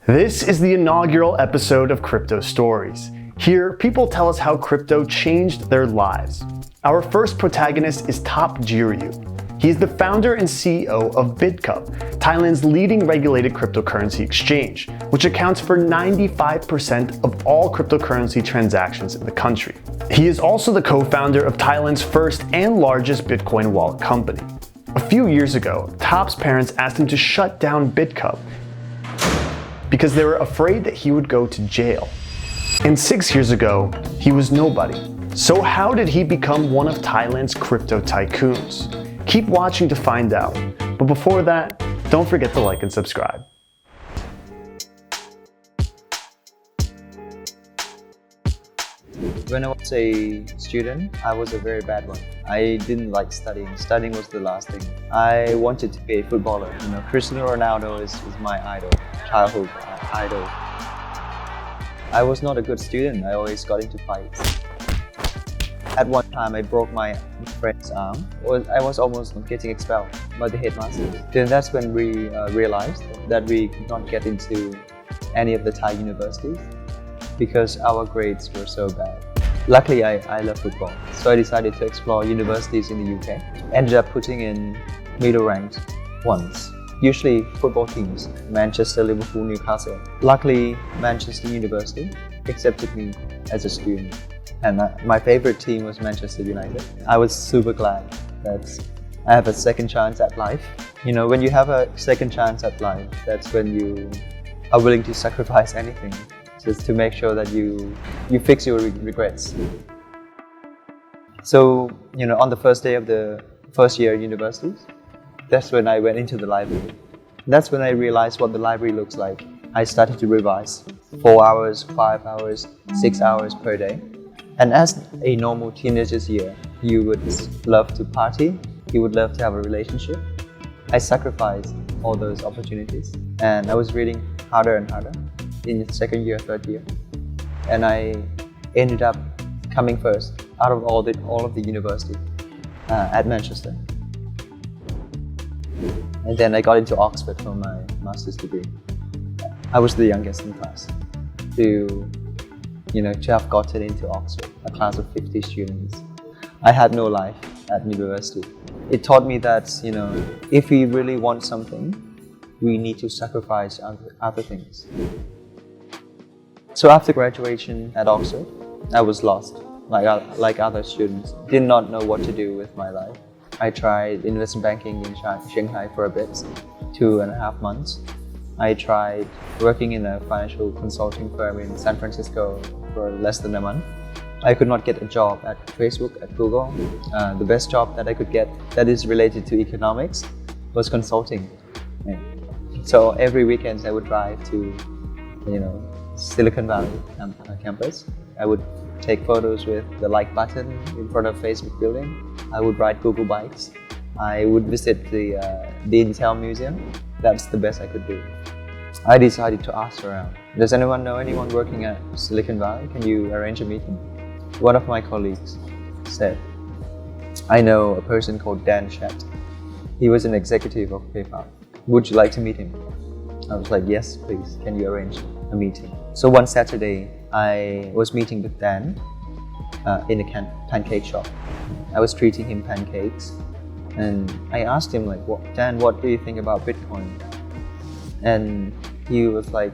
This is the inaugural episode of Crypto Stories. Here, people tell us how crypto changed their lives. Our first protagonist is Thap Gearryu. He is the founder and CEO of BitCup, Thailand's leading regulated cryptocurrency exchange, which accounts for 95% of all cryptocurrency transactions in the country. He is also the co-founder of Thailand's first and largest Bitcoin wallet company. A few years ago, Thap's parents asked him to shut down BitCup because they were afraid that he would go to jail. And 6 years ago, he was nobody. So how did he become one of Thailand's crypto tycoons? Keep watching to find out. But before that, don't forget to like and subscribe. When I was a student, I was a very bad one. I didn't like studying. Studying was the last thing. I wanted to be a footballer. Cristiano Ronaldo is my idol, childhood idol. I was not a good student. I always got into fights. At one time, I broke my friend's arm. I was almost getting expelled by the headmaster. Then that's when we realized that we could not get into any of the Thai universities because our grades were so bad. Luckily, I love football, so I decided to explore universities in the UK. Ended up putting in middle ranks once. Usually football teams, Manchester, Liverpool, Newcastle. Luckily, Manchester University accepted me as a student. And my favorite team was Manchester United. I was super glad that I have a second chance at life. When you have a second chance at life, that's when you are willing to sacrifice anything just to make sure that you fix your regrets. So, on the first day of the first year at university, that's when I went into the library. That's when I realized what the library looks like. I started to revise 4 hours, 5 hours, 6 hours per day. And as a normal teenager's year, you would love to party, you would love to have a relationship. I sacrificed all those opportunities and I was reading harder and harder in the second year, third year. And I ended up coming first out of all of the university at Manchester. And then I got into Oxford for my master's degree. I was the youngest in class to have gotten into Oxford, a class of 50 students. I had no life at university. It taught me that, if we really want something, we need to sacrifice other things. So after graduation at Oxford, I was lost, like other students. Did not know what to do with my life. I tried investment banking in Shanghai for a bit, 2.5 months. I tried working in a financial consulting firm in San Francisco for less than a month. I could not get a job at Facebook, at Google. The best job that I could get that is related to economics was consulting. So every weekend I would drive to, Silicon Valley campus. I would take photos with the like button in front of Facebook building. I would ride Google bikes. I would visit the Intel Museum. That's the best I could do. I decided to ask around. Does anyone know anyone working at Silicon Valley? Can you arrange a meeting? One of my colleagues said, I know a person called Dan Shat. He was an executive of PayPal. Would you like to meet him? I was like, yes, please. Can you arrange a meeting? So one Saturday, I was meeting with Dan in a pancake shop. I was treating him pancakes. And I asked him, Dan, what do you think about Bitcoin? And he was like,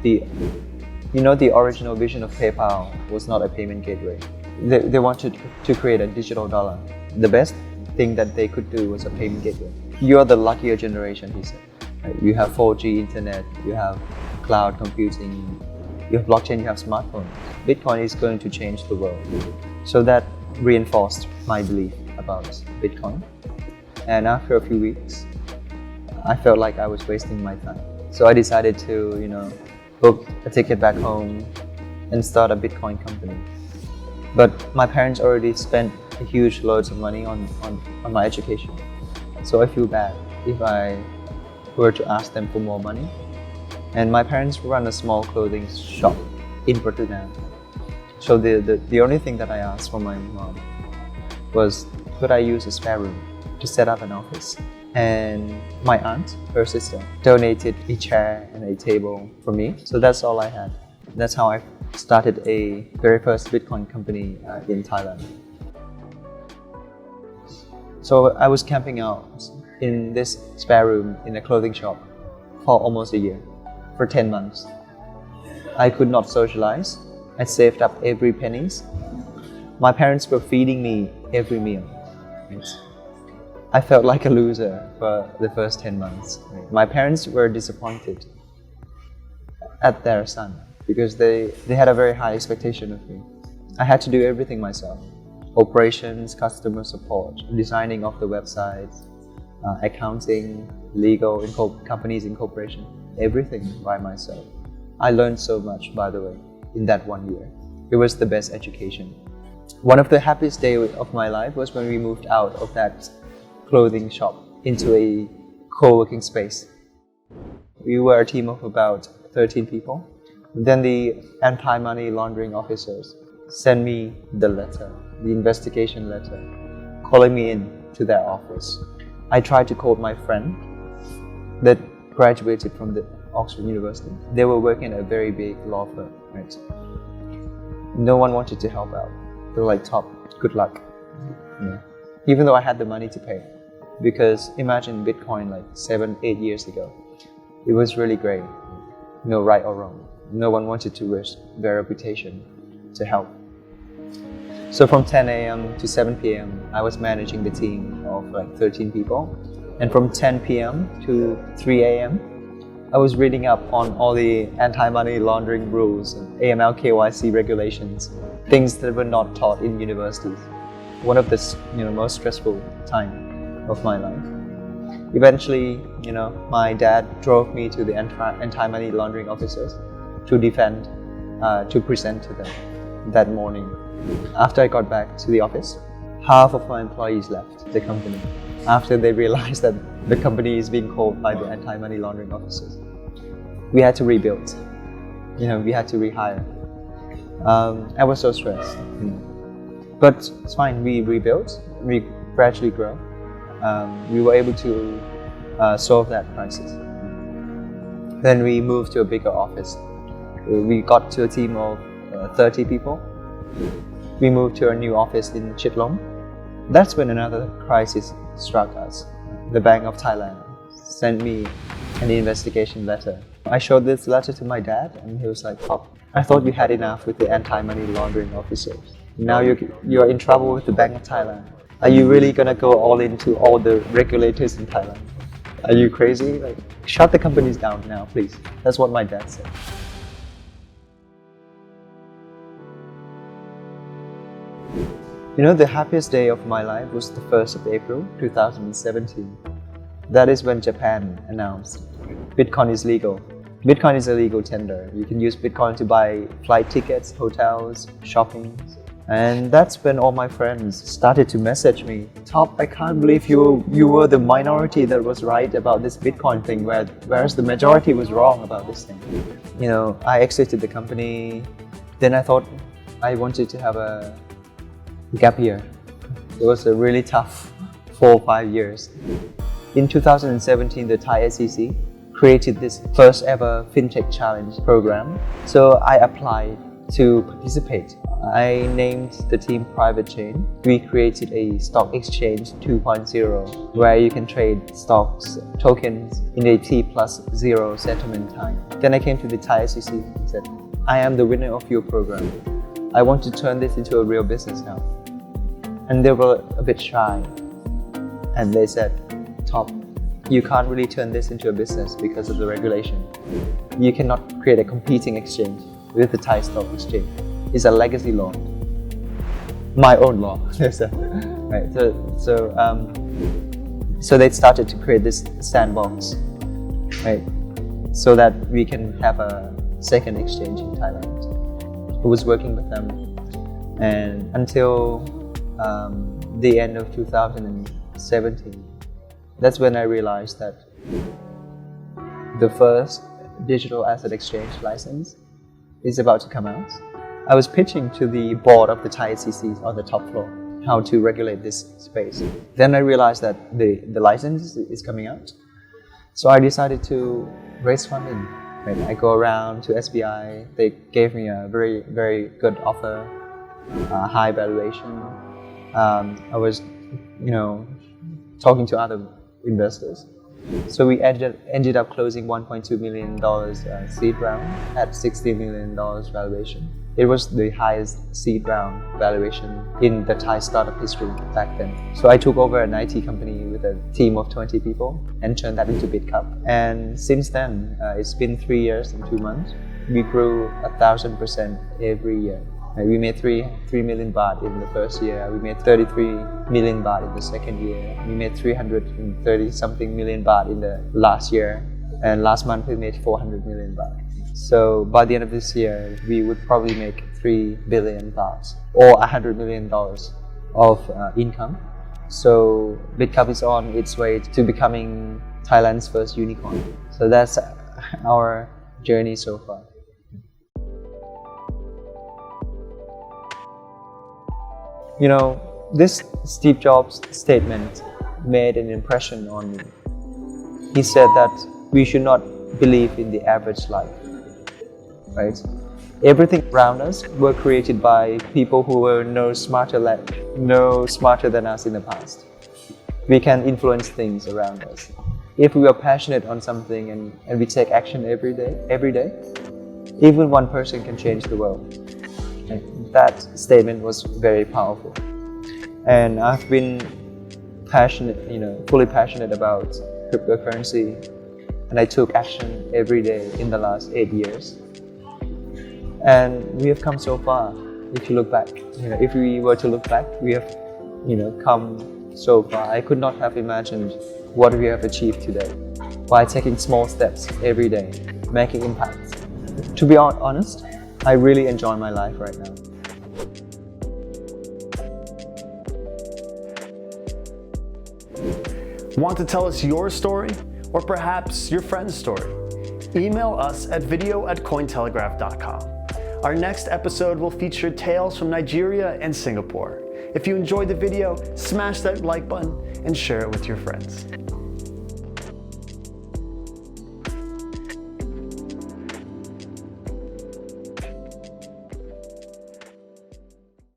the original vision of PayPal was not a payment gateway. They wanted to create a digital dollar. The best thing that they could do was a payment gateway. You're the luckier generation, he said. You have 4G internet, you have cloud computing, you have blockchain, you have smartphones. Bitcoin is going to change the world. So that reinforced my belief about Bitcoin. And after a few weeks, I felt like I was wasting my time. So I decided to, book a ticket back home and start a Bitcoin company. But my parents already spent huge loads of money on my education. So I feel bad if I were to ask them for more money. And my parents run a small clothing shop in Portugal. So the only thing that I asked from my mom was, could I use a spare room to set up an office? And my aunt, her sister, donated a chair and a table for me. So that's all I had. That's how I started a very first Bitcoin company in Thailand. So I was camping out in this spare room in a clothing shop for almost a year, for 10 months. I could not socialize. I saved up every pennies. My parents were feeding me every meal. I felt like a loser for the first 10 months. My parents were disappointed at their son because they had a very high expectation of me. I had to do everything myself. Operations, customer support, designing of the websites, accounting, legal, companies incorporation, everything by myself. I learned so much, by the way, in that 1 year. It was the best education. One of the happiest days of my life was when we moved out of that clothing shop into a co-working space. We were a team of about 13 people. Then the anti-money laundering officers sent me the letter, the investigation letter, calling me in to their office. I tried to call my friend that graduated from the Oxford University. They were working at a very big law firm, right? No one wanted to help out. They were like, "Top, good luck." Yeah. Even though I had the money to pay. Because imagine Bitcoin like 7-8 years ago. It was really great. No right or wrong. No one wanted to risk their reputation to help. So from 10 a.m. to 7 p.m. I was managing the team of like 13 people. And from 10 p.m. to 3 a.m. I was reading up on all the anti-money laundering rules and AML KYC regulations, things that were not taught in universities. One of the most stressful time of my life. Eventually, my dad drove me to the anti-money laundering officers to defend, to present to them that morning. After I got back to the office, half of my employees left the company after they realized that the company is being called by the anti-money laundering officers. We had to rebuild. We had to rehire. I was so stressed. But it's fine, we rebuilt, we gradually grow. We were able to solve that crisis. Then we moved to a bigger office. We got to a team of 30 people. We moved to a new office in Chitlong. That's when another crisis struck us. The Bank of Thailand sent me an investigation letter. I showed this letter to my dad and he was like, "Pop, I thought you had enough with the anti-money laundering officers. Now you're in trouble with the Bank of Thailand. Are you really gonna go all into all the regulators in Thailand? Are you crazy? Like, shut the companies down now, please." That's what my dad said. The happiest day of my life was the 1st of April 2017. That is when Japan announced Bitcoin is legal. Bitcoin is a legal tender. You can use Bitcoin to buy flight tickets, hotels, shopping. And that's when all my friends started to message me, "Top, I can't believe you were the minority that was right about this Bitcoin thing, whereas the majority was wrong about this thing." I exited the company. Then I thought I wanted to have a gap year. It was a really tough 4 or 5 years. In 2017, the Thai SEC created this first ever FinTech Challenge program. So I applied to participate. I named the team Private Chain. We created a stock exchange 2.0 where you can trade stocks, tokens in a T+0 settlement time. Then I came to the Thai SEC and said, "I am the winner of your program. I want to turn this into a real business now." And they were a bit shy. And they said, "Top, you can't really turn this into a business because of the regulation. You cannot create a competing exchange with the Thai Stock Exchange. It's a legacy law." My own law. Right. So they started to create this sandbox, right? So that we can have a second exchange in Thailand. I was working with them, and until the end of 2017, that's when I realized that the first digital asset exchange license is about to come out. I was pitching to the board of the Thai SEC on the top floor. how to regulate this space. Then I realized that the license is coming out. So I decided to raise funding. Right? I go around to SBI. They gave me a very, very good offer, high valuation. I was, talking to other investors. So we ended up closing $1.2 million seed round at $60 million valuation. It was the highest seed round valuation in the Thai startup history back then. So I took over an IT company with a team of 20 people and turned that into BitCup. And since then, it's been 3 years and 2 months. We grew 1,000% every year. We made 3 million baht in the first year. We made 33 million baht in the second year. We made 330 something million baht in the last year. And last month we made 400 million baht. So by the end of this year, we would probably make 3 billion baht or $100 million of income. So BitCup is on its way to becoming Thailand's first unicorn. So that's our journey so far. This Steve Jobs statement made an impression on me. He said that we should not believe in the average life, right? Everything around us were created by people who were no smarter than us in the past. We can influence things around us. If we are passionate on something and we take action every day, even one person can change the world. That statement was very powerful. And I've been fully passionate about cryptocurrency, and I took action every day in the last 8 years. And we have come so far. If you look back, if we were to look back, we have, come so far. I could not have imagined what we have achieved today by taking small steps every day, making impact. To be honest, I really enjoy my life right now. Want to tell us your story, or perhaps your friend's story? Email us at video@cointelegraph.com. Our next episode will feature tales from Nigeria and Singapore. If you enjoyed the video, smash that like button and share it with your friends.